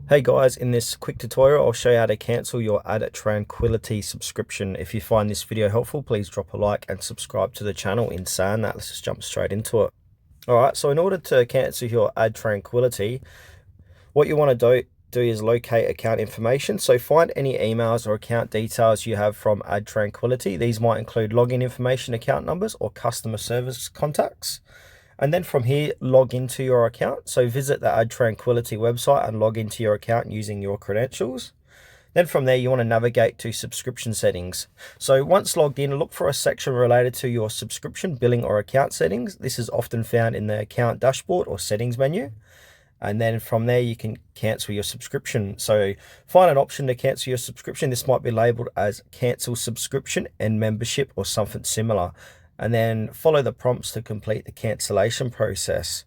Hey guys, in this quick tutorial, I'll show you how to cancel your Adtranquility subscription. If you find this video helpful, please drop a like and subscribe to the channel. In saying that, let's just jump straight into it. Alright, so in order to cancel your Adtranquility, what you want to do is locate account information. So find any emails or account details you have from Adtranquility. These might include login information, account numbers, or customer service contacts. And then from here, log into your account. So visit the Adtranquility website and log into your account using your credentials. Then from there, you want to navigate to subscription settings. So once logged in, look for a section related to your subscription, billing, or account settings. This is often found in the account dashboard or settings menu. And then from there, you can cancel your subscription. So find an option to cancel your subscription. This might be labeled as cancel subscription and membership or something similar. And then follow the prompts to complete the cancellation process.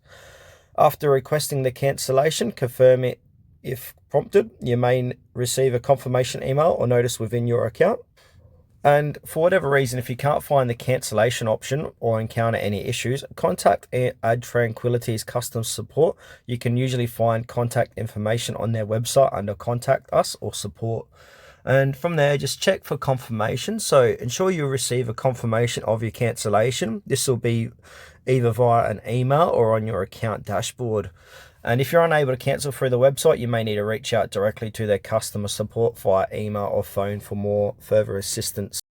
After requesting the cancellation, confirm it if prompted. You may receive a confirmation email or notice within your account. And for whatever reason, if you can't find the cancellation option or encounter any issues, contact Adtranquility's customer support. You can usually find contact information on their website under Contact Us or Support. And from there, just check for confirmation. So ensure you receive a confirmation of your cancellation. This will be either via an email or on your account dashboard. And if you're unable to cancel through the website, you may need to reach out directly to their customer support via email or phone for more further assistance.